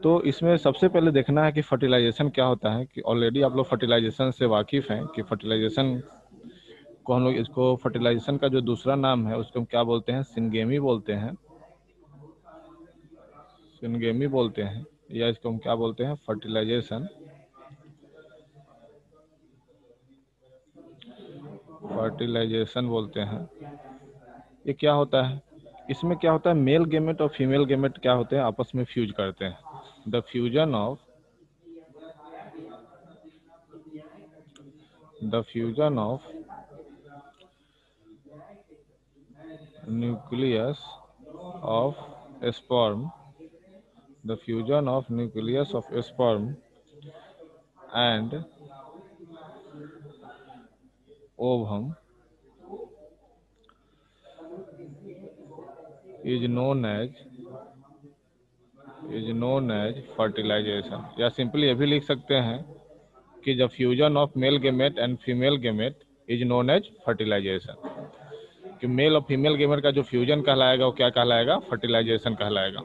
तो इसमें सबसे पहले देखना है कि फर्टिलाइजेशन क्या होता है, कि ऑलरेडी आप लोग फर्टिलाइजेशन से वाकिफ़ हैं कि फर्टिलाइजेशन को हम लोग, इसको फर्टिलाइजेशन का जो दूसरा नाम है उसको हम क्या बोलते हैं, सिंगेमी बोलते हैं, सिंगेमी बोलते हैं, या इसको हम क्या बोलते हैं, फर्टिलाइजेशन, फर्टिलाइजेशन बोलते हैं। ये क्या होता है, इसमें क्या होता है, मेल गेमेट और फीमेल गेमेट क्या होते हैं, आपस में फ्यूज करते हैं। The fusion of nucleus of sperm, the fusion of nucleus of sperm and ovum is known as fertilisation. या सिंपली ये भी लिख सकते हैं कि the fusion of male gamete and female gamete is known as fertilisation, कि male और female gamete का जो फ्यूजन कहलाएगा वो क्या कहलाएगा, फर्टिलाइजेशन कहलाएगा,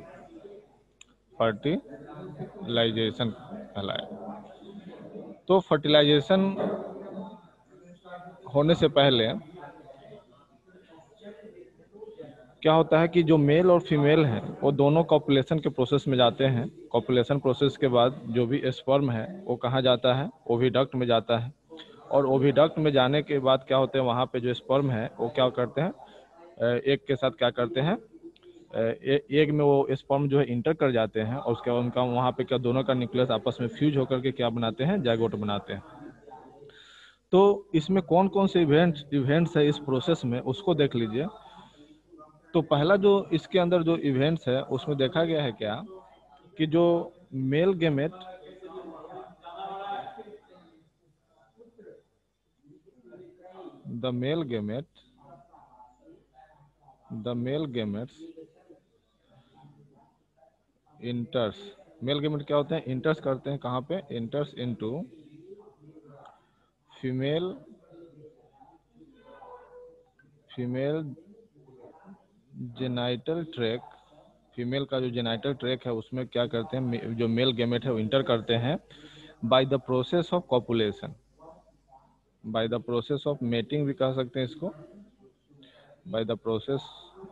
फर्टिलाइजेशन कहलाएगा। तो फर्टिलाइजेशन होने से पहले क्या होता है कि जो मेल और फीमेल हैं वो दोनों कॉपुलेशन के प्रोसेस में जाते हैं। कॉपुलेशन प्रोसेस के बाद जो भी स्पर्म है वो कहाँ जाता है, ओविडक्ट में जाता है। और ओविडक्ट में जाने के बाद क्या होते हैं, वहाँ पे जो स्पर्म है वो क्या करते हैं, एग के साथ क्या करते हैं, एग में वो स्पर्म जो है इंटर कर जाते हैं, और उसके बाद उनका वहाँ पे क्या, दोनों का न्यूक्लियस आपस में फ्यूज होकर के क्या बनाते हैं, जाइगोट बनाते हैं। तो इसमें कौन कौन से इवेंट्स है इस प्रोसेस में, उसको देख लीजिए। तो पहला जो इसके अंदर जो इवेंट्स है उसमें देखा गया है क्या, कि जो male gamete the male gametes enters, male gamete क्या होते हैं, इंटर्स करते हैं, कहाँ पे, enters into female genital tract. Female का जो जेनाइटल ट्रैक है उसमें क्या करते हैं, जो मेल गेमेट है वो इंटर करते हैं by the process of copulation, bye the process of mating भी कह सकते हैं इसको, bye the process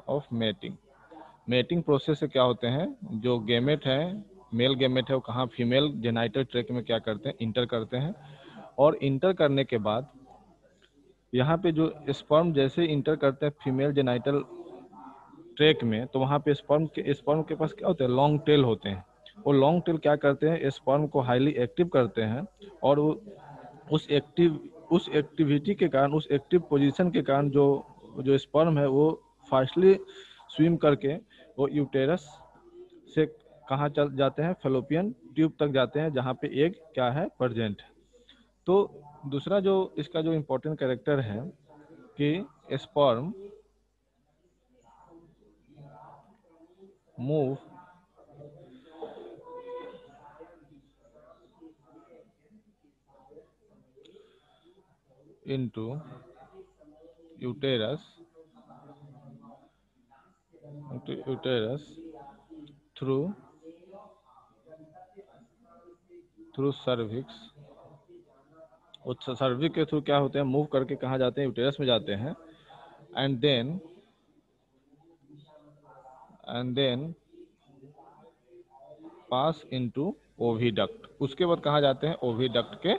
of mating. Mating process से क्या होते हैं, जो गेमेट है, मेल गेमेट है, वो कहाँ, फीमेल जेनाइटल ट्रैक में क्या करते हैं, इंटर करते हैं। और इंटर करने के बाद यहाँ पे जो स्पर्म जैसे इंटर करते हैं फीमेल जेनाइटल ट्रैक में, तो वहाँ पे स्पर्म के पास क्या होते हैं, लॉन्ग टेल होते हैं। वो लॉन्ग टेल क्या करते हैं, स्पर्म को हाईली एक्टिव करते हैं, और वो उस एक्टिविटी के कारण, उस एक्टिव पोजीशन के कारण जो जो स्पर्म है वो फास्टली स्विम करके वो यूटेरस से कहाँ चल जाते हैं, फेलोपियन ट्यूब तक जाते हैं, जहाँ पे एग क्या है, प्रेजेंट है। तो दूसरा जो इसका जो इम्पोर्टेंट कैरेक्टर है कि sperm move into uterus through cervix। वो सर्विक्स के थ्रू क्या होते हैं, मूव करके कहाँ जाते हैं, यूटेरस में जाते हैं। And then pass into oviduct. उसके बाद कहाँ जाते हैं, ओविडक्ट के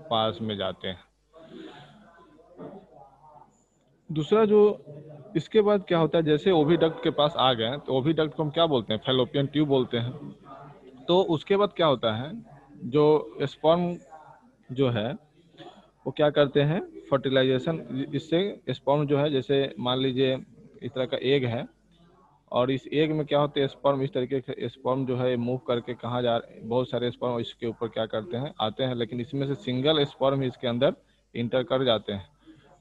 पास में जाते हैं। दूसरा जो इसके बाद क्या होता है, जैसे ओविडक्ट के पास आ गए तो ओविडक्ट को हम क्या बोलते हैं, फेलोपियन ट्यूब बोलते हैं। तो उसके बाद क्या होता है, जो स्पर्म जो है वो क्या करते हैं, फर्टिलाइजेशन, इससे स्पर्म जो है, जैसे मान लीजिए इस तरह का एग है, और इस एग में क्या होते हैं, स्पर्म इस तरीके से स्पर्म जो है मूव करके कहाँ जा, बहुत सारे स्पर्म इसके ऊपर क्या करते हैं, आते हैं, लेकिन इसमें से सिंगल स्पर्म इसके अंदर इंटर कर जाते हैं।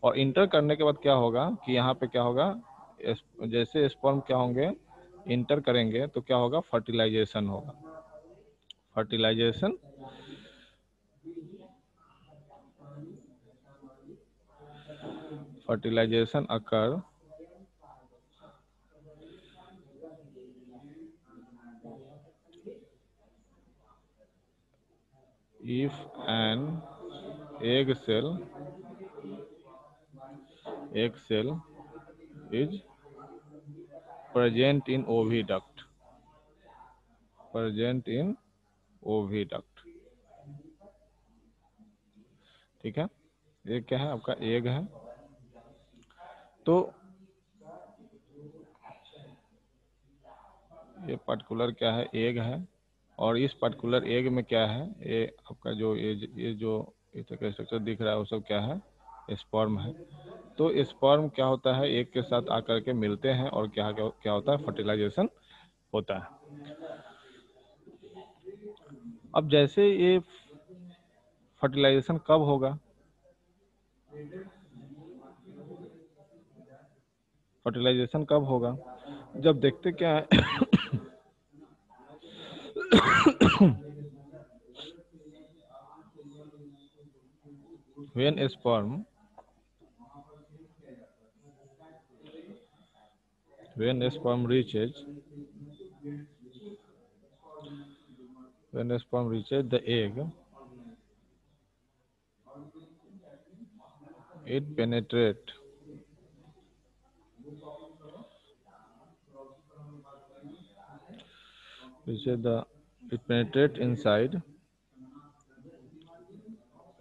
और इंटर करने के बाद क्या होगा कि यहाँ पे क्या होगा, जैसे स्पर्म क्या होंगे, इंटर करेंगे तो क्या होगा, फर्टिलाइजेशन होगा। Fertilisation occur if an egg cell is present in oviduct, ठीक है। ये क्या है, आपका एग है। तो ये पर्टिकुलर क्या है, एग है। और इस पर्टिकुलर एग में क्या है, ये आपका जो ये जो इस तरह का स्ट्रक्चर दिख रहा है वो सब क्या है, स्पर्म है। तो स्पर्म क्या होता है, एग के साथ आकर के मिलते हैं और क्या क्या, क्या होता है, फर्टिलाइजेशन होता है। अब जैसे ये फर्टिलाइजेशन कब होगा, फर्टिलाइजेशन कब होगा, जब देखते क्या है when sperm reaches the egg, it penetrates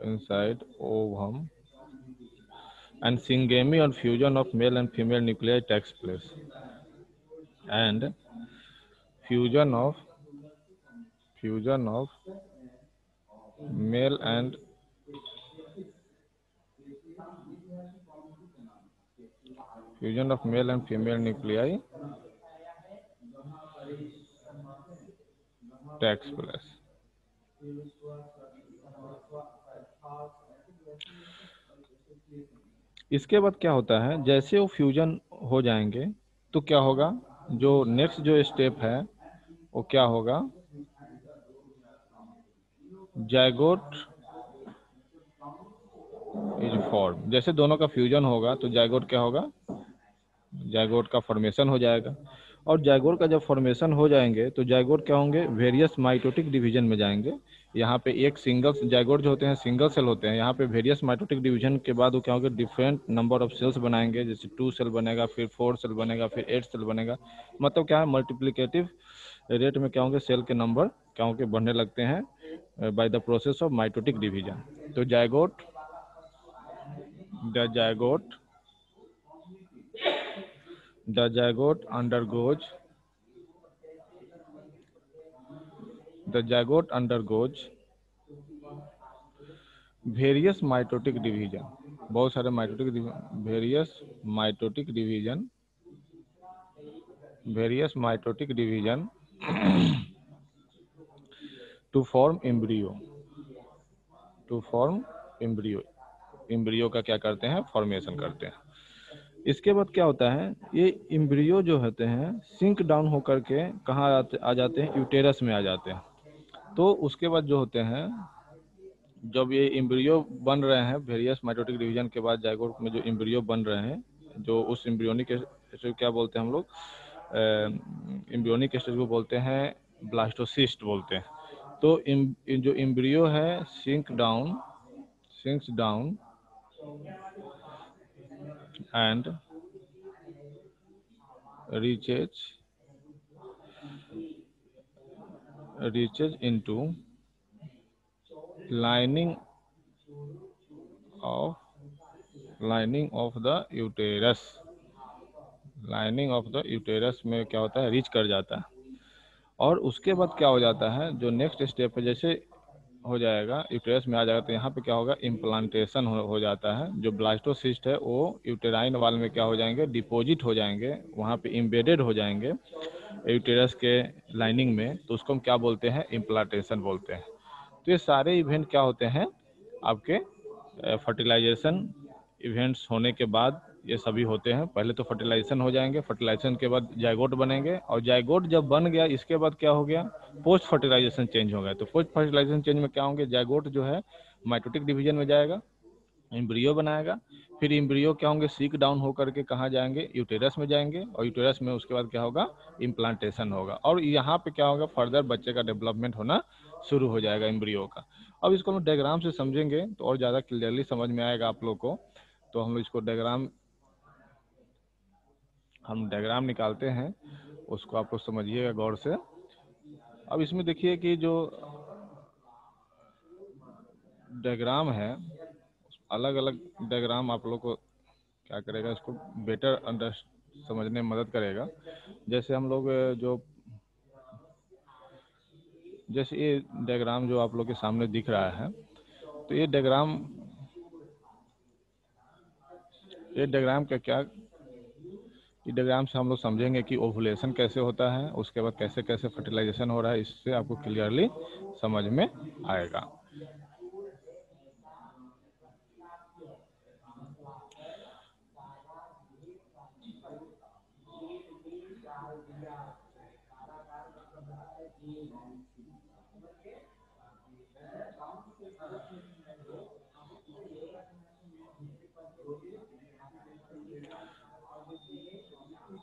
inside ovum, and syngamy or fusion of male and female nuclei takes place, and fusion of male and female nuclei takes place। इसके बाद क्या होता है, जैसे वो फ्यूजन हो जाएंगे तो क्या होगा, जो नेक्स्ट जो स्टेप है वो क्या होगा, जायगोट इज फॉर्म। जैसे दोनों का फ्यूजन होगा तो जायगोट क्या होगा, जायगोट का फॉर्मेशन हो जाएगा। और जायगोट का जब फॉर्मेशन हो जाएंगे तो जायगोट क्या होंगे, वेरियस माइटोटिक डिवीजन में जाएंगे। यहाँ पे एक सिंगल जायगोट जो होते हैं सिंगल सेल होते हैं, यहाँ पे वेरियस माइटोटिक डिवीजन के बाद वो क्या होंगे, डिफरेंट नंबर ऑफ सेल्स बनाएंगे। जैसे 2 सेल बनेगा, फिर 4 सेल बनेगा, फिर 8 सेल बनेगा। मतलब क्या है, मल्टीप्लिकेटिव रेट में क्या होंगे, सेल के नंबर क्या होंगे, बढ़ने लगते हैं by the process of mitotic division. तो zygote the zygote undergoes various mitotic division, बहुत सारे various mitotic division to form embryo का क्या करते हैं, फॉर्मेशन करते हैं। इसके बाद क्या होता है, ये एम्ब्रियो जो होते हैं सिंक डाउन होकर के कहाँ आ जाते हैं, यूटेरस में आ जाते हैं। तो उसके बाद जो होते हैं, जब ये एम्ब्रियो बन रहे हैं वेरियस माइटोटिक डिवीजन के बाद, जायगोट में जो एम्ब्रियो बन रहे हैं, जो उस एम्ब्रियोनिक स्टेज क्या बोलते हैं हम लोग, एम्ब्रियोनिक स्टेज को बोलते हैं ब्लास्टोसिस्ट बोलते हैं। तो जो एम्ब्रियो है sinks down and reaches into lining of the uterus, में क्या होता है, रीच कर जाता है। और उसके बाद क्या हो जाता है, जो नेक्स्ट स्टेप है, जैसे हो जाएगा यूटेरस में आ जाएगा तो यहाँ पे क्या होगा, इम्प्लांटेशन हो जाता है। जो ब्लास्टोसिस्ट है वो यूटेराइन वाल में क्या हो जाएंगे, डिपॉजिट हो जाएंगे, वहाँ पे इम्बेडेड हो जाएंगे यूटेरस के लाइनिंग में। तो उसको हम क्या बोलते हैं, इम्प्लांटेशन बोलते हैं। तो ये सारे इवेंट क्या होते हैं, आपके फर्टिलाइजेशन इवेंट्स होने के बाद ये सभी होते हैं। पहले तो फर्टिलाइजेशन हो जाएंगे, फर्टिलाइजेशन के बाद जायगोट बनेंगे, और जायगोट जब बन गया इसके बाद क्या हो गया, पोस्ट फर्टिलाइजेशन चेंज हो गया। तो पोस्ट फर्टिलाइजेशन चेंज में क्या होंगे, जायगोट जो है माइटोटिक डिवीजन में जाएगा, एम्ब्रियो बनाएगा। फिर एम्ब्रियो क्या होंगे, सीक डाउन होकर के कहाँ जाएंगे, यूटेरस में जाएंगे, और यूटेरस में उसके बाद क्या होगा, इम्प्लांटेशन होगा, और यहाँ पे क्या होगा, फर्दर बच्चे का डेवलपमेंट होना शुरू हो जाएगा एम्ब्रियो का। अब इसको हम डायग्राम से समझेंगे तो और ज़्यादा क्लियरली समझ में आएगा आप लोग को। तो हम इसको डायग्राम निकालते हैं, उसको आप लोग समझिएगा गौर से। अब इसमें देखिए कि जो डायग्राम है, अलग अलग डायग्राम आप लोग को क्या करेगा, इसको बेटर अंडर समझने में मदद करेगा। जैसे हम लोग जैसे ये डायग्राम जो आप लोग के सामने दिख रहा है, तो ये डायग्राम का क्या, इस डायग्राम से हम लोग समझेंगे कि ओवुलेशन कैसे होता है, उसके बाद कैसे कैसे फर्टिलाइजेशन हो रहा है, इससे आपको क्लियरली समझ में आएगा।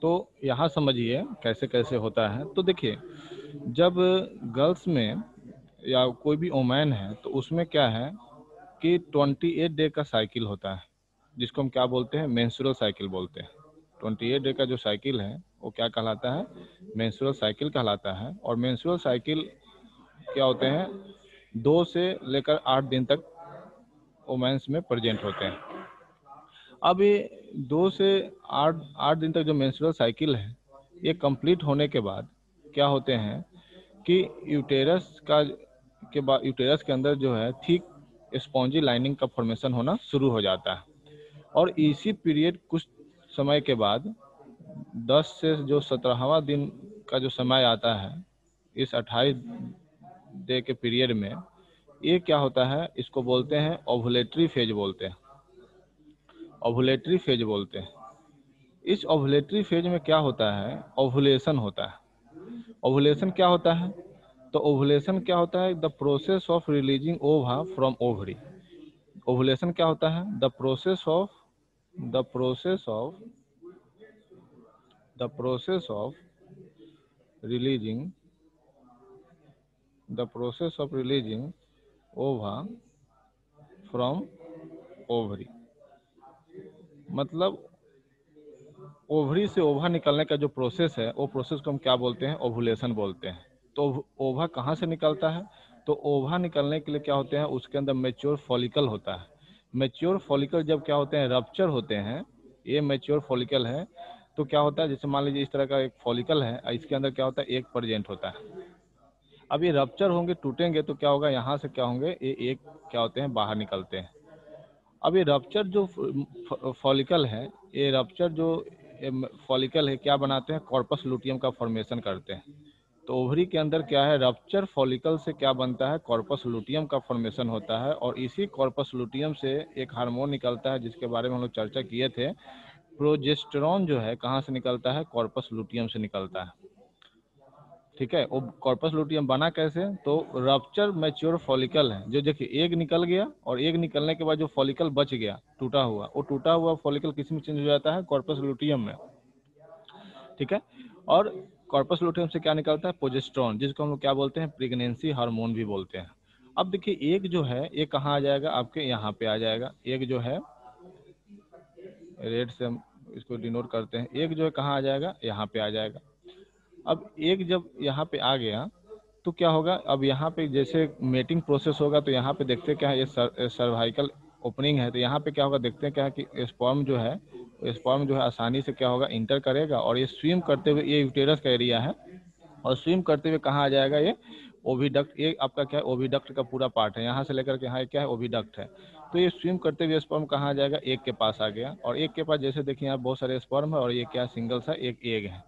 तो यहाँ समझिए कैसे कैसे होता है। तो देखिए, जब गर्ल्स में या कोई भी वोमेन है तो उसमें क्या है कि 28 डे का साइकिल होता है, जिसको हम क्या बोलते हैं, मेंस्ट्रुअल साइकिल बोलते हैं। 28 डे का जो साइकिल है वो क्या कहलाता है, मेंस्ट्रुअल साइकिल कहलाता है। और मेंस्ट्रुअल साइकिल क्या होते हैं, 2 से लेकर 8 दिन तक वोमेन्स में प्रेजेंट होते हैं। अब ये 2 से 8 दिन तक जो मेंस्ट्रुअल साइकिल है, ये कंप्लीट होने के बाद क्या होते हैं कि यूटेरस के अंदर जो है थिक स्पॉन्जी लाइनिंग का फॉर्मेशन होना शुरू हो जाता है। और इसी पीरियड कुछ समय के बाद 10 से जो 17वां दिन का जो समय आता है, इस 28 डे के पीरियड में ये क्या होता है, इसको बोलते हैं ओवुलेटरी फेज बोलते हैं, ओवुलेटरी फेज बोलते हैं। इस ओवुलेटरी फेज में क्या होता है, ओवुलेशन होता है। ओवुलेशन क्या होता है, तो ओवुलेशन क्या होता है, द प्रोसेस ऑफ रिलीजिंग ओवा फ्रॉम ओवरी। ओवुलेशन क्या होता है, द प्रोसेस ऑफ रिलीजिंग ओवा फ्रॉम ओवरी। मतलब ओवरी से ओवा निकलने का जो प्रोसेस है, वो प्रोसेस को हम क्या बोलते हैं, ओवुलेशन बोलते हैं। तो ओवा कहाँ से निकलता है, तो ओवा निकलने के लिए क्या होते हैं, उसके अंदर मैच्योर फॉलिकल होता है। मैच्योर फॉलिकल जब क्या होते हैं, रप्चर होते हैं, ये मैच्योर फॉलिकल है। तो क्या होता है, जैसे मान लीजिए इस तरह का एक फॉलिकल है, इसके अंदर क्या होता है, एक प्रेजेंट होता है। अब ये रप्चर होंगे, टूटेंगे, तो क्या होगा, यहाँ से क्या होंगे, ये एक क्या होते हैं, बाहर निकलते हैं। अब ये रप्चर जो फॉलिकल है, ये रप्चर जो फॉलिकल है, क्या बनाते हैं, कॉर्पस लुटियम का फॉर्मेशन करते हैं। तो ओवरी के अंदर क्या है, रप्चर फॉलिकल से क्या बनता है, कॉर्पस लुटियम का फॉर्मेशन होता है। और इसी कॉर्पस लुटियम से एक हार्मोन निकलता है, जिसके बारे में हम लोग चर्चा किए थे। प्रोजेस्टेरॉन जो है कहाँ से निकलता है, कॉर्पस लुटियम से निकलता है। ठीक है, वो कॉर्पस लुटियम बना कैसे, तो रप्चर मैच्योर फॉलिकल है, जो देखिए एक निकल गया, और एक निकलने के बाद जो फॉलिकल बच गया टूटा हुआ, वो टूटा हुआ फॉलिकल किस में चेंज हो जाता है, कॉर्पस लुटियम में। ठीक है, और कॉर्पस लुटियम से क्या निकलता है, प्रोजेस्टेरॉन, जिसको हम लोग क्या बोलते हैं, प्रेगनेंसी हार्मोन भी बोलते हैं। अब देखिए, एक जो है ये कहाँ आ जाएगा, आपके यहाँ पे आ जाएगा। एक जो है रेड से हम इसको डिनोट करते हैं, एक जो है कहाँ आ जाएगा, यहाँ पे आ जाएगा। अब एक जब यहाँ पे आ गया तो क्या होगा, अब यहाँ पे जैसे मेटिंग प्रोसेस होगा, तो यहाँ पे देखते क्या है, ये सर्वाइकल ओपनिंग है, तो यहाँ पे क्या होगा, देखते हैं क्या है कि स्पर्म जो है आसानी से क्या होगा, इंटर करेगा, और ये स्विम करते हुए, ये यूटेरस का एरिया है, और स्विम करते हुए कहाँ आ जाएगा, ये ओविडक्ट। ये आपका क्या है, ओविडक्ट का पूरा पार्ट है, यहाँ से लेकर के यहाँ क्या है, ओविडक्ट है। तो ये स्विम करते हुए स्पर्म कहाँ आ जाएगा, एक के पास आ गया, और एक के पास जैसे देखिए यहाँ बहुत सारे स्पर्म है, और ये क्या सिंगल सा एक एग है।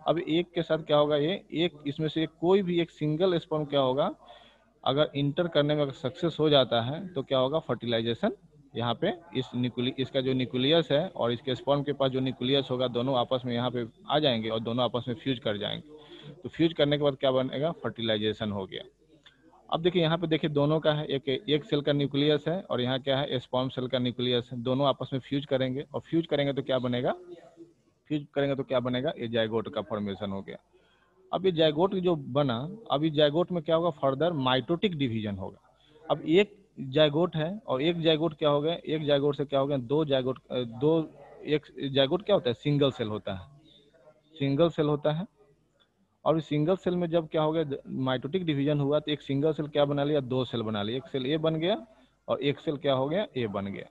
अब एक के साथ क्या होगा, ये एक इसमें से कोई भी एक सिंगल स्पर्म क्या होगा, अगर इंटर करने में अगर सक्सेस हो जाता है, तो क्या होगा, फर्टिलाइजेशन यहाँ पे इसका जो न्यूक्लियस है और इसके स्पर्म के पास जो न्यूक्लियस होगा, दोनों आपस में यहाँ पे आ जाएंगे, और दोनों आपस में फ्यूज कर जाएंगे। तो फ्यूज करने के बाद क्या बनेगा, फर्टिलाइजेशन हो गया। अब देखिए यहाँ पे देखिए दोनों का है, एक सेल का न्यूक्लियस है और यहाँ क्या है, स्पर्म सेल का न्यूक्लियस है। दोनों आपस में फ्यूज करेंगे और फ्यूज करेंगे तो क्या बनेगा, फ्यूज करेंगे तो क्या बनेगा, ये जाइगोट का फॉर्मेशन हो गया। अब ये जाइगोट जो बना, अब इस जाइगोट में क्या होगा, फर्दर माइटोटिक डिवीजन होगा। अब एक जाइगोट है और एक जाइगोट क्या हो गया, एक जाइगोट से क्या हो गया, दो जाइगोट, दो, एक जाइगोट क्या होता है, सिंगल सेल होता है, सिंगल सेल होता है। और इस सिंगल सेल में जब क्या हो गया, माइटोटिक डिवीजन हुआ तो एक सिंगल सेल क्या बना लिया, दो सेल बना लिया, एक सेल ए बन गया और एक सेल क्या हो गया, ए बन गया।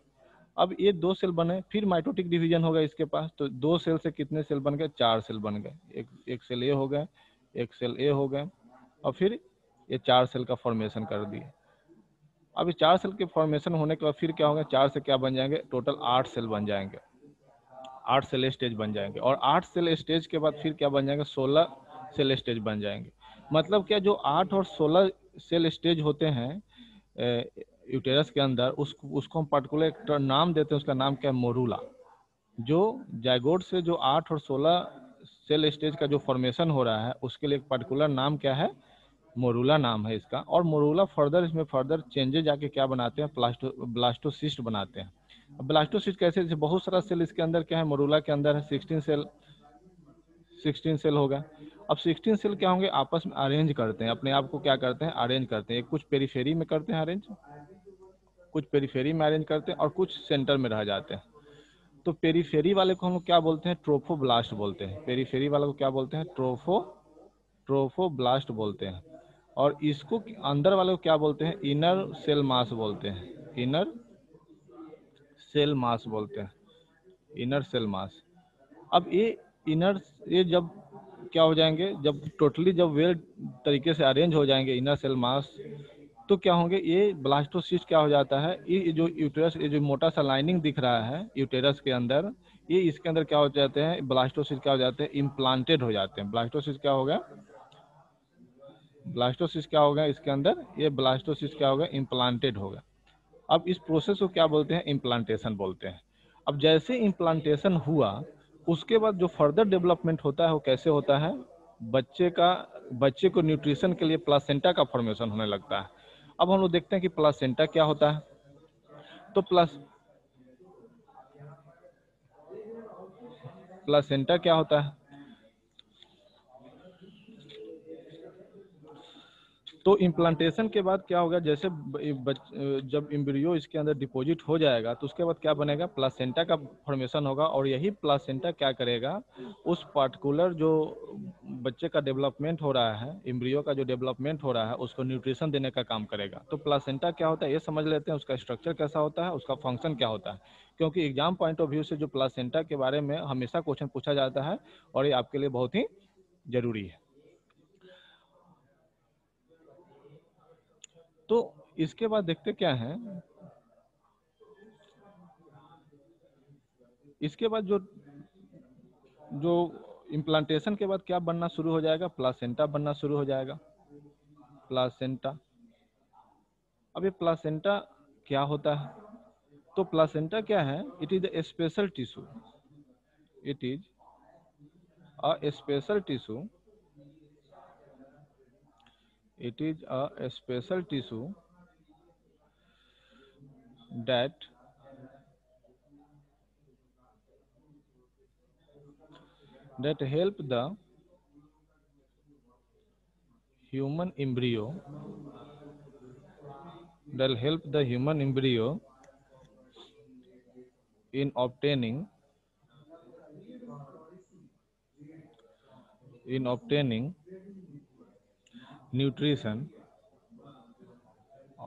अब ये दो सेल बने, फिर माइटोटिक डिवीजन होगा इसके पास, तो दो सेल से कितने सेल बन गए, चार सेल बन गए, एक सेल ए हो गए, एक सेल ए हो गए, और फिर ये चार सेल का फॉर्मेशन कर दिए। अब ये चार सेल के फॉर्मेशन होने के बाद फिर क्या होगा, चार से क्या बन जाएंगे, टोटल 8 सेल बन जाएंगे, 8 सेल स्टेज बन जाएंगे। और 8 सेल स्टेज के बाद फिर क्या बन जाएंगे, 16 सेल स्टेज बन जाएंगे। मतलब क्या, जो 8 और 16 सेल स्टेज होते हैं यूटेरस के अंदर, उसको हम पर्टिकुलर एक नाम देते हैं, उसका नाम क्या है, मोरूला। जो जाइगोट से जो 8 और 16 सेल स्टेज का जो फॉर्मेशन हो रहा है, उसके लिए एक पर्टिकुलर नाम क्या है, मोरूला नाम है इसका। और मोरूला फर्दर, इसमें फर्दर चेंजेज आके क्या बनाते हैं, ब्लास्टोसिस्ट बनाते हैं। अब ब्लास्टोसिस्ट कैसे, जैसे बहुत सारा सेल इसके अंदर क्या है, मोरूला के अंदर है 16 सेल, 16 सेल होगा। अब 16 सेल क्या होंगे, आपस में अरेंज करते हैं, अपने आप को क्या करते हैं, अरेंज करते हैं। कुछ पेरीफेरी में करते हैं अरेंज, कुछ पेरीफेरी में अरेंज करते हैं और कुछ सेंटर में रह जाते हैं। तो पेरीफेरी वाले को हम क्या बोलते हैं, ट्रोफोब्लास्ट बोलते हैं। पेरीफेरी वाले को क्या बोलते हैं, ट्रोफोब्लास्ट बोलते हैं। और इसको अंदर वाले को क्या बोलते हैं, इनर सेल मास बोलते हैं, इनर सेल मास बोलते हैं, इनर सेल मास। अब ये इनर, ये जब क्या हो जाएंगे, जब टोटली जब वेल तरीके से अरेंज हो जाएंगे इनर सेल मास, तो क्या होंगे, ये ब्लास्टोसिस्ट क्या हो जाता है, ये जो यूटेरस, ये जो मोटा सा लाइनिंग दिख रहा है यूटेरस के अंदर, ये इसके अंदर क्या हो जाते हैं, ब्लास्टोसिस्ट क्या हो जाते हैं, इम्प्लांटेड हो जाते हैं। ब्लास्टोसिस्ट क्या हो गया, ब्लास्टोसिस्ट क्या होगा इसके अंदर, ये ब्लास्टोसिस्ट क्या होगा, इम्प्लांटेड होगा। अब इस प्रोसेस को क्या बोलते हैं, इम्प्लांटेशन बोलते हैं। अब जैसे इम्प्लांटेशन हुआ, उसके बाद जो फर्दर डेवलपमेंट होता है वो कैसे होता है, बच्चे का, बच्चे को न्यूट्रिशन के लिए प्लासेंटा का फॉर्मेशन होने लगता है। अब हम लोग देखते हैं कि प्लासेंटा क्या होता है। तो प्लासेंटा क्या होता है, तो इम्प्लांटेशन के बाद क्या होगा, जैसे जब एम्ब्रियो इसके अंदर डिपॉजिट हो जाएगा, तो उसके बाद क्या बनेगा, प्लासेंटा का फॉर्मेशन होगा। और यही प्लासेंटा क्या करेगा, उस पार्टिकुलर जो बच्चे का डेवलपमेंट हो रहा है, एम्ब्रियो का जो डेवलपमेंट हो रहा है, उसको न्यूट्रिशन देने का काम करेगा। तो प्लासेंटा क्या होता है ये समझ लेते हैं, उसका स्ट्रक्चर कैसा होता है, उसका फंक्शन क्या होता है। क्योंकि एग्जाम पॉइंट ऑफ व्यू से जो प्लासेंटा के बारे में हमेशा क्वेश्चन पूछा जाता है और ये आपके लिए बहुत ही जरूरी है। तो इसके बाद देखते क्या है, इसके बाद जो जो इम्प्लांटेशन के बाद क्या बनना शुरू हो जाएगा, प्लासेंटा बनना शुरू हो जाएगा, प्लासेंटा। अब ये प्लासेंटा क्या होता है, तो प्लासेंटा क्या है, it is a special tissue, it is a special tissue, it is a special tissue that that help the human embryo, that help the human embryo in obtaining nutrition,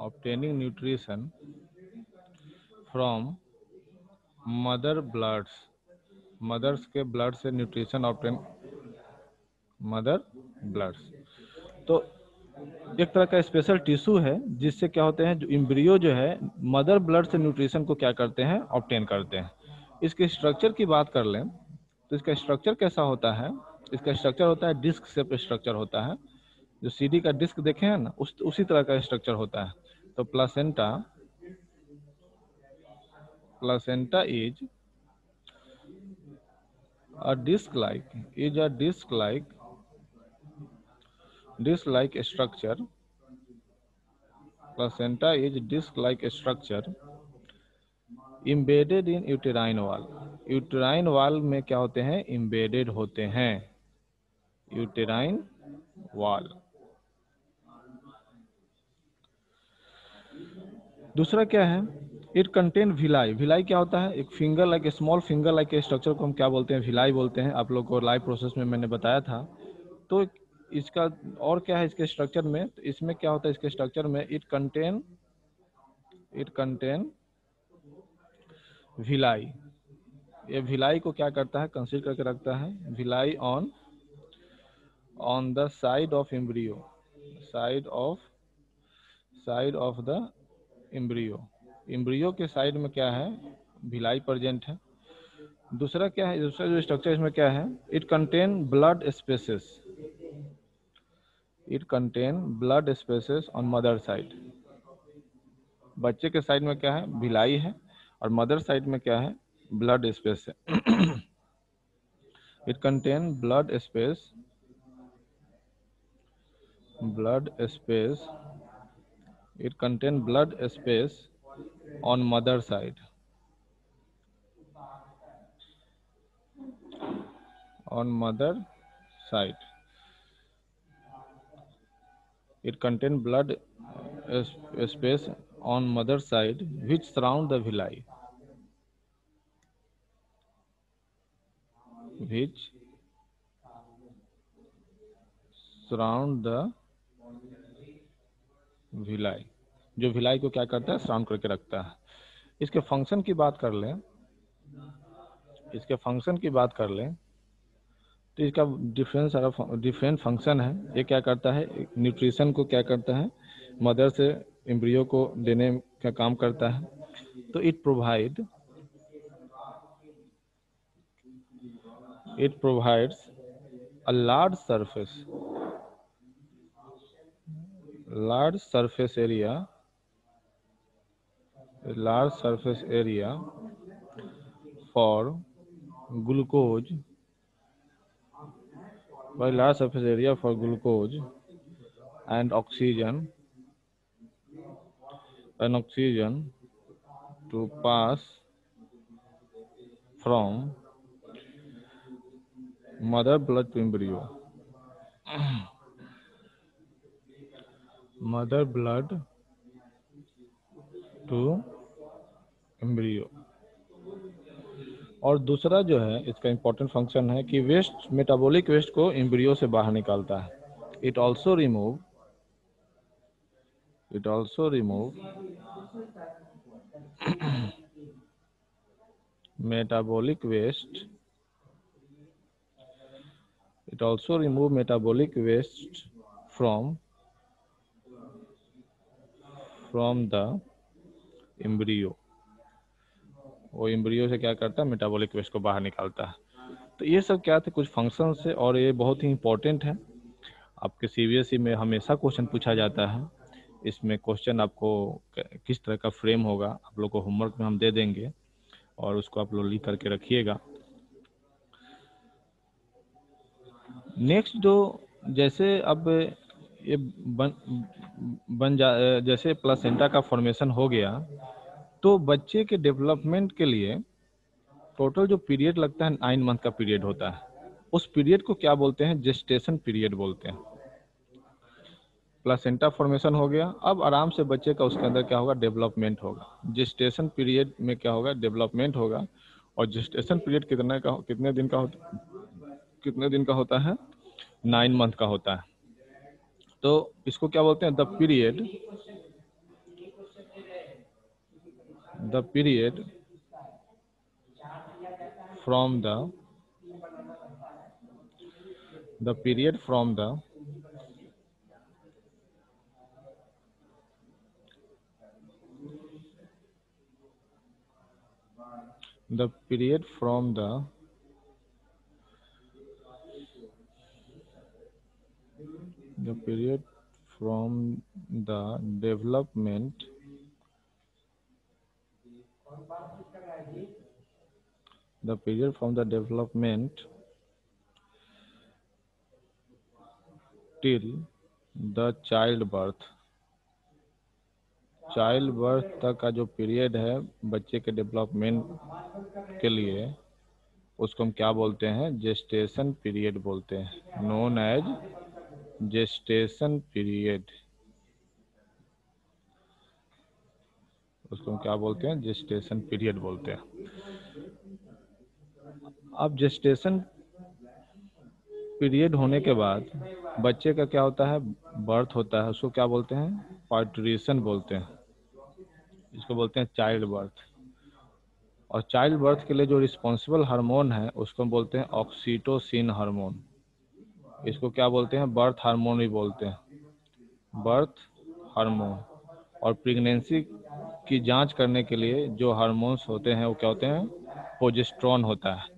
obtaining nutrition from mother bloods, mothers के blood से nutrition obtain, mother bloods. तो एक तरह का special tissue है जिससे क्या होते हैं, जो एम्ब्रियो जो है मदर ब्लड से न्यूट्रिशन को क्या करते हैं, ऑब्टेन करते हैं। इसके स्ट्रक्चर की बात कर लें तो इसका स्ट्रक्चर कैसा होता है, इसका स्ट्रक्चर होता है डिस्क शेप स्ट्रक्चर होता है। जो सीडी का डिस्क देखे हैं ना, उसी तरह का स्ट्रक्चर होता है। तो placenta, placenta is a disc like, is a disc like structure placenta is disc like structure embedded in uterine wall. Uterine wall में क्या होते हैं? इम्बेडेड होते हैं, यूटेराइन वॉल। दूसरा क्या है? It contain villi. विलाई क्या होता है? एक finger like small finger like structure को हम क्या बोलते हैं? विलाई बोलते हैं। आप लोग को लाइव प्रोसेस में मैंने बताया था। तो इसका और क्या है इसके स्ट्रक्चर में? तो इसमें क्या होता है इसके स्ट्रक्चर में? It contain villi. ये विलाई को क्या करता है? कंसीडर करके रखता है। Villi on the side of embryo, side of the embryo. Embryo के साइड में क्या है? भिलाई प्रेजेंट है। दूसरा क्या है? दूसरा जो स्ट्रक्चर इसमें क्या है? It contain blood spaces. It contain blood spaces on mother side. बच्चे के साइड में क्या है? भिलाई है, और मदर साइड में क्या है? ब्लड स्पेस है। It contain blood space it contain blood space on mother side, on mother side. It contain blood space on mother side which surround the villi, which surround the villi, जो भिलाई को क्या करता है? Surround करके रखता है। इसके फंक्शन की बात कर लें, तो इसका डिफरेंट फंक्शन है। ये क्या करता है? न्यूट्रिशन को क्या करता है? मदर से एम्ब्रियो को देने का काम करता है। तो it provides a large surface area for glucose and oxygen to pass from mother blood to embryo, mother blood to embryo। और दूसरा जो है इसका इम्पोर्टेंट फंक्शन है कि वेस्ट, मेटाबॉलिक वेस्ट को एम्ब्रियो से बाहर निकालता है। It also remove metabolic waste from the embryo। वो एम्ब्रियो से क्या करता है? मेटाबॉलिक वेस्ट को बाहर निकालता है। तो ये सब क्या थे? कुछ फंक्शन है, और ये बहुत ही इंपॉर्टेंट है। आपके सीबीएसई में हमेशा क्वेश्चन पूछा जाता है। इसमें क्वेश्चन आपको किस तरह का फ्रेम होगा, आप लोग को होमवर्क में हम दे देंगे, और उसको आप लोग लिख करके रखिएगा। नेक्स्ट जो, जैसे अब ये जैसे प्लासेंटा का फॉर्मेशन हो गया, तो बच्चे के डेवलपमेंट के लिए टोटल जो पीरियड लगता है 9 मंथ का पीरियड होता है। उस पीरियड को क्या बोलते हैं? जेस्टेशन पीरियड बोलते हैं। प्लासेंटा फॉर्मेशन हो गया, अब आराम से बच्चे का उसके अंदर क्या होगा? डेवलपमेंट होगा। जेस्टेशन पीरियड में क्या होगा? डेवलपमेंट होगा। और जेस्टेशन पीरियड कितने दिन का होता है? 9 मंथ का होता है। तो इसको क्या बोलते हैं? The period from the period from the the period from the development till the childbirth child birth तक का जो पीरियड है बच्चे के डेवलपमेंट के लिए, उसको हम क्या बोलते हैं, जेस्टेशन पीरियड बोलते हैं, नोन एज जेस्टेशन पीरियड। उसको हम क्या बोलते हैं, जेस्टेशन पीरियड बोलते हैं। अब जेस्टेशन पीरियड होने के बाद बच्चे का क्या होता है, बर्थ होता है, उसको क्या बोलते हैं, पार्टूरेशन बोलते हैं, इसको बोलते हैं चाइल्ड बर्थ। और चाइल्ड बर्थ के लिए जो रिस्पॉन्सिबल हार्मोन है उसको हम बोलते हैं ऑक्सीटोसिन हार्मोन। इसको क्या बोलते हैं, बर्थ हार्मोन भी बोलते हैं, बर्थ हार्मोन। और प्रेगनेंसी की जांच करने के लिए जो हार्मोन्स होते हैं वो क्या होते हैं, प्रोजेस्टेरोन होता है।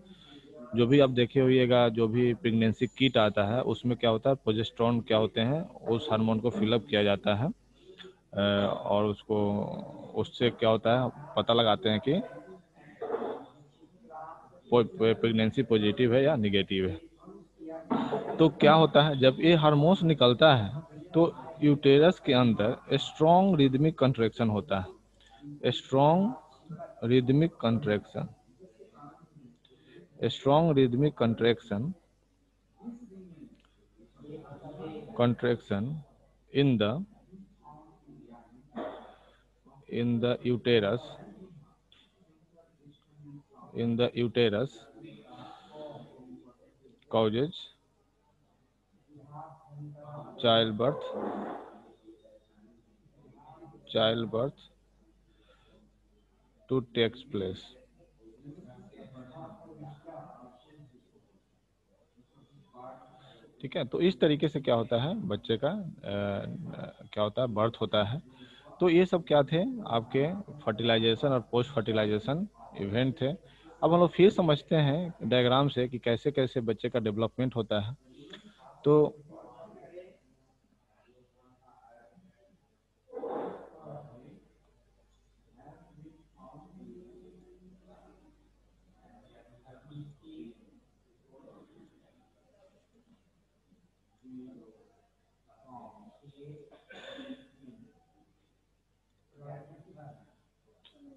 जो भी आप देखे होइएगा, जो भी प्रेगनेंसी किट आता है उसमें क्या होता है, प्रोजेस्टेरोन क्या होते हैं, उस हार्मोन को फिलअप किया जाता है। और उसको, उससे क्या होता है, पता लगाते हैं कि प्रेगनेंसी पॉजिटिव है या निगेटिव है। तो क्या होता है, जब ये हार्मोन्स निकलता है तो यूटेरस के अंदर स्ट्रॉन्ग रिदमिक कंट्रैक्शन होता है, strong rhythmic contraction, strong rhythmic contraction in the uterus causes childbirth to takes place। ठीक है, तो इस तरीके से क्या होता है, बच्चे का क्या होता है, बर्थ होता है। तो ये सब क्या थे आपके फर्टिलाइजेशन और पोस्ट फर्टिलाइजेशन इवेंट थे। अब हम लोग फिर समझते हैं डायग्राम से कि कैसे कैसे बच्चे का डेवलपमेंट होता है। तो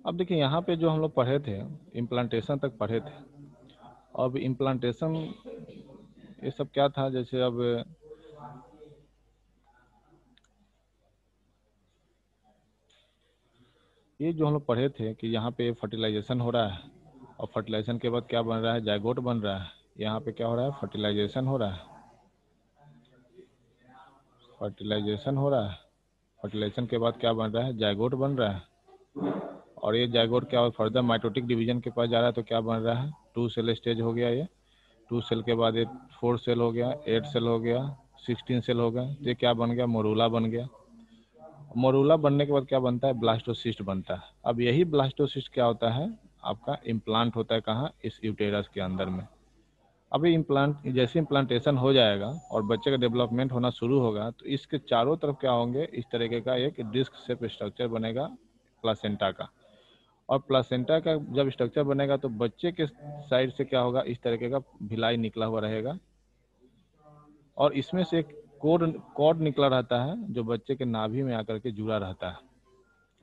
अब देखिए यहाँ पे जो हम लोग पढ़े थे, इम्प्लांटेशन तक पढ़े थे। अब इम्प्लांटेशन ये सब क्या था, जैसे अब ये जो हम लोग पढ़े थे कि यहाँ पे फर्टिलाइजेशन हो रहा है और फर्टिलाइजेशन के बाद क्या बन रहा है, जायगोट बन रहा है। यहाँ पे क्या हो रहा है, फर्टिलाइजेशन हो रहा है, फर्टिलाइजेशन हो रहा है, फर्टिलाइजेशन के बाद क्या बन रहा है, जायगोट बन रहा है। और ये जायगोट क्या फर्दर माइटोटिक डिवीजन के पास जा रहा है, तो क्या बन रहा है, 2 सेल स्टेज हो गया। ये 2 सेल के बाद ये 4 सेल हो गया, 8 सेल हो गया, 16 सेल हो गया। तो ये क्या बन गया, मोरूला बन गया। मोरूला बनने के बाद क्या बनता है, ब्लास्टोसिस्ट बनता है। अब यही ब्लास्टोसिस्ट क्या होता है, आपका इम्प्लांट होता है कहाँ, इस यूटेरस के अंदर में। अभी इम्प्लांट, जैसे इम्प्लांटेशन हो जाएगा और बच्चे का डेवलपमेंट होना शुरू होगा तो इसके चारों तरफ क्या होंगे, इस तरीके का एक डिस्क शेप स्ट्रक्चर बनेगा प्लासेंटा का। और प्लासेंटा का जब स्ट्रक्चर बनेगा तो बच्चे के साइड से क्या होगा, इस तरीके का भिलाई निकला हुआ रहेगा। और इसमें से एक कॉर्ड निकला रहता है जो बच्चे के नाभि में आकर के जुड़ा रहता है।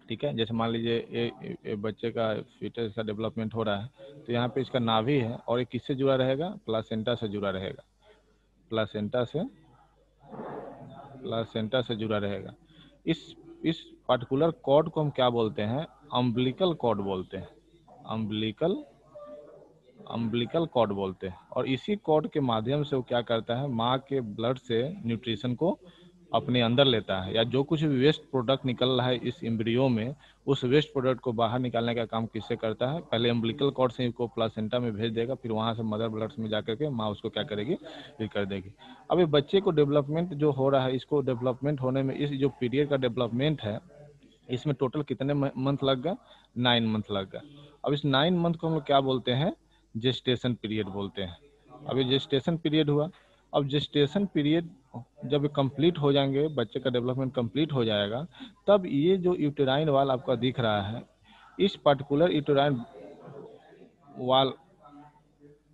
ठीक है, जैसे मान लीजिए ये बच्चे का फीटस का डेवलपमेंट हो रहा है तो यहाँ पे इसका नाभि है और ये किससे जुड़ा रहेगा, प्लासेंटा से जुड़ा रहेगा, प्लासेंटा से, प्लासेंटा से जुड़ा रहेगा। इस पार्टिकुलर कॉर्ड को हम क्या बोलते हैं, अम्बिलिकल कॉर्ड बोलते हैं, अम्बिलिकल अम्बिलिकल कॉर्ड बोलते हैं। और इसी कॉर्ड के माध्यम से वो क्या करता है, माँ के ब्लड से न्यूट्रिशन को अपने अंदर लेता है, या जो कुछ भी वेस्ट प्रोडक्ट निकल रहा है इस एम्ब्रियो में, उस वेस्ट प्रोडक्ट को बाहर निकालने का काम किससे करता है, पहले अम्बिलिकल कॉर्ड से को प्लासेंटा में भेज देगा, फिर वहाँ से मदर ब्लड्स में जाकर के माँ उसको क्या करेगी, फिर कर देगी। अब ये बच्चे को डेवलपमेंट जो हो रहा है, इसको डेवलपमेंट होने में इस जो पीरियड का डेवलपमेंट है, इसमें टोटल कितने मंथ लग गए, 9 मंथ लग गए। अब इस 9 मंथ को हम लोग क्या बोलते हैं, जेस्टेशन पीरियड बोलते हैं। अब ये जेस्टेशन पीरियड हुआ। अब जेस्टेशन पीरियड जब कंप्लीट हो जाएंगे, बच्चे का डेवलपमेंट कंप्लीट हो जाएगा, तब ये जो यूटेराइन वाल आपका दिख रहा है, इस पर्टिकुलर यूटेराइन वाल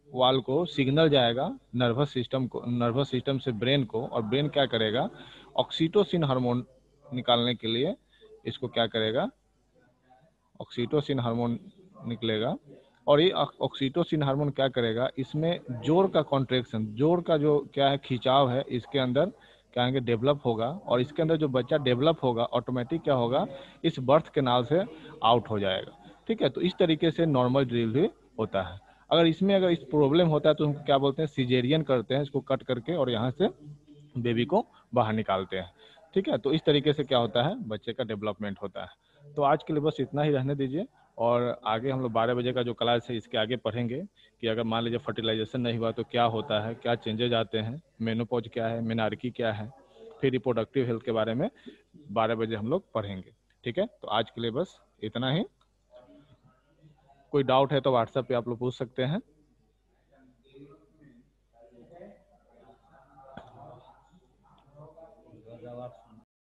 वाल को सिग्नल जाएगा नर्वस सिस्टम को, नर्वस सिस्टम से ब्रेन को, और ब्रेन क्या करेगा, ऑक्सीटोसिन हार्मोन निकालने के लिए इसको क्या करेगा, ऑक्सीटोसिन हार्मोन निकलेगा। और ये ऑक्सीटोसिन हार्मोन क्या करेगा, इसमें जोड़ का कॉन्ट्रैक्शन, जोड़ का जो क्या है खिंचाव है, इसके अंदर क्या है डेवलप होगा। और इसके अंदर जो बच्चा डेवलप होगा ऑटोमेटिक क्या होगा, इस बर्थ कैनाल से आउट हो जाएगा। ठीक है, तो इस तरीके से नॉर्मल डिलीवरी होता है। अगर इसमें अगर इस प्रॉब्लम होता है तो हम क्या बोलते हैं, सिजेरियन करते हैं, इसको कट करके और यहाँ से बेबी को बाहर निकालते हैं। ठीक है, तो इस तरीके से क्या होता है, बच्चे का डेवलपमेंट होता है। तो आज के लिए बस इतना ही रहने दीजिए, और आगे हम लोग 12 बजे का जो क्लास है इसके आगे पढ़ेंगे कि अगर मान लीजिए फर्टिलाइजेशन नहीं हुआ तो क्या होता है, क्या चेंजेज आते हैं, मेनोपॉज क्या है, मेनार्की क्या है, फिर रिप्रोडक्टिव हेल्थ के बारे में 12 बजे हम लोग पढ़ेंगे। ठीक है, तो आज के लिए बस इतना ही। कोई डाउट है तो व्हाट्सएप पे आप लोग पूछ सकते हैं।